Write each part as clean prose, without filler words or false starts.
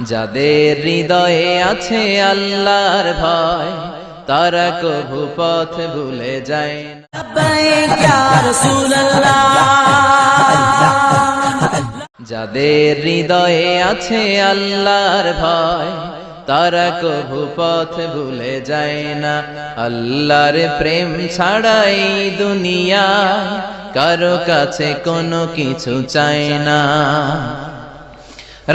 যাদের হৃদয়ে আছে আল্লাহর ভয় তারা কভু পথ ভুলে যায় না। লব্বাইক ইয়া রাসূলুল্লাহ। যাদের হৃদয়ে আছে আল্লাহর ভয় তারা কভু পথ ভুলে যায় না। আল্লাহর প্রেম ছাড়াই দুনিয়ায় কারো কাছে কোনো কিছু চায় না।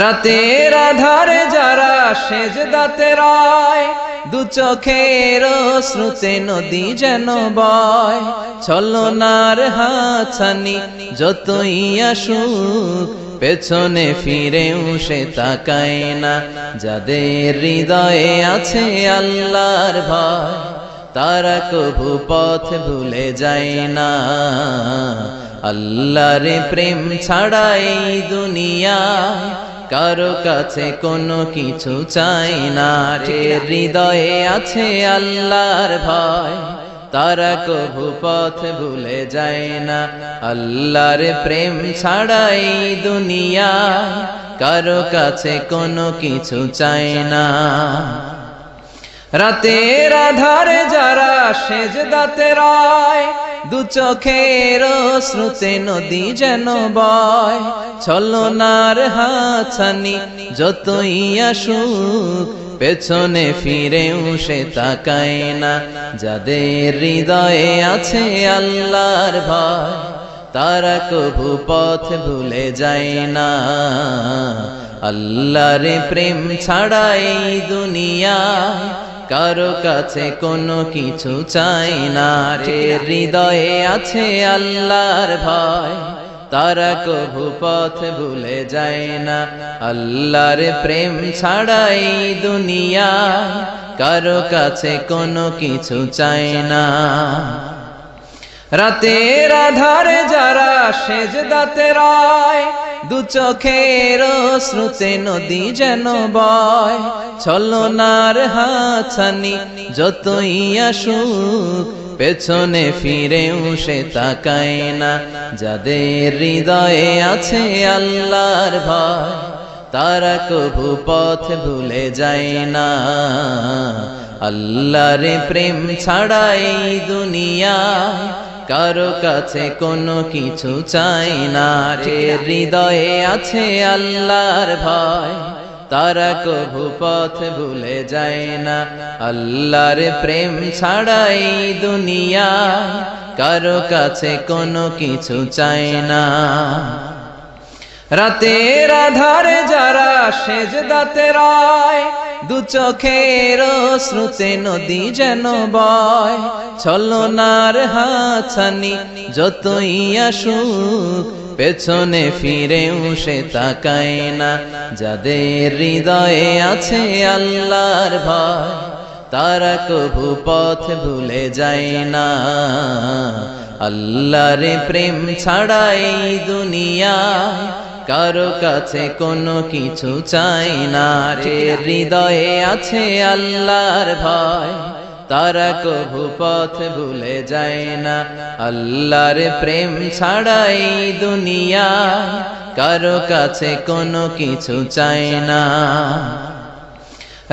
রাতের আধারে যারা সেজদাতে রয় দু চোখের শ্রুতে নদী যেন বয়। ছলনার হাতছানি যতই আসুক পেছনে ফিরেও সে তাকায় না। যাদের হৃদয়ে আছে আল্লাহর ভয় তারা কভু পথ ভুলে যায় না। আল্লাহর প্রেম ছাড়াই দুনিয়ায় কারো কাছে কোনো কিছু চাই না। হৃদয়ে আছে আল্লাহর ভয় তারা কভু পথ ভুলে যায় না। আল্লাহর প্রেম ছাড়াই দুনিয়ায় কারো কাছে কোনো কিছু চাই না। রাতের আধারে যারা সেজদাতে রয় দু চোখের শ্রুতে নদী যেন বয়। ছলনার হাতছানি যতই আসুক পেছনে ফিরেও সে তাকায় না। যাদের হৃদয়ে আছে আল্লাহর ভয় তারা কভু পথ ভুলে যায় না। আল্লাহর প্রেম ছাড়াই দুনিয়ায় কারো কাছে কোনো কিছু চাই না। হৃদয়ে আছে আল্লাহর ভয় তারা কভু পথ ভুলে যায় না। আল্লাহর প্রেম ছাড়াই দুনিয়ায় কারো কাছে কোনো কিছু চাই না। রাতের আধারে যারা সেজদাতে রয় দু চোখের শ্রুতে নদী যেন বয়। ছলনার হাতছানি যতই আসুক পেছনে ফিরেও সে তাকায় না। যাদের হৃদয়ে আছে আল্লাহর ভয় তারা কভু পথ ভুলে যায় না। আল্লাহর প্রেম ছাড়াই দুনিয়ায় কারো কাছে কোনো কিছু চাই না। হৃদয়ে আছে আল্লাহর ভয় তারা কভু পথ ভুলে যায় না। আল্লাহর প্রেম ছাড়াই দুনিয়ায় কারো কাছে কোনো কিছু চাই না। রাতের আধারে যারা সেজদাতে রয় দু চোখের শ্রুতে নদী যেন বয়। ছলনার হাতছানি যতই আসুক পেছনে ফিরেও সে তাকায় না। যাদের হৃদয়ে আছে আল্লাহর ভয় তারা কভু পথ ভুলে যায় না। আল্লাহর প্রেম ছাড়াই দুনিয়ায় কারো কাছে কোনো কিছু চাই না। হৃদয়ে আছে আল্লাহর ভয় তারা কভু পথ ভুলে যায় না। আল্লাহর প্রেম ছাড়াই দুনিয়ায় কারো কাছে কোনো কিছু চাই না।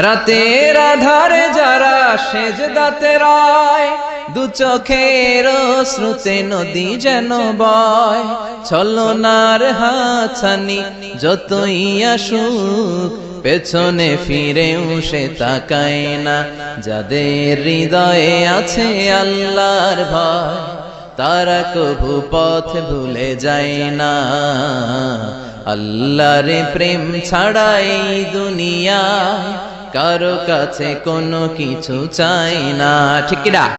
রাতের আধারে যারা সেজদাতে রয় দু চোখের শ্রুতে নদী যেন বয়। ছলনার হাতছানি যতই আসুক পেছনে ফিরেও সে তাকায় না। যাদের হৃদয়ে আছে আল্লাহর ভয় তারা কভু পথ ভুলে যায় না। আল্লাহর প্রেম ছাড়াই দুনিয়ায় কারো কাছে কোনো কিছু চাই না। ঠিক না?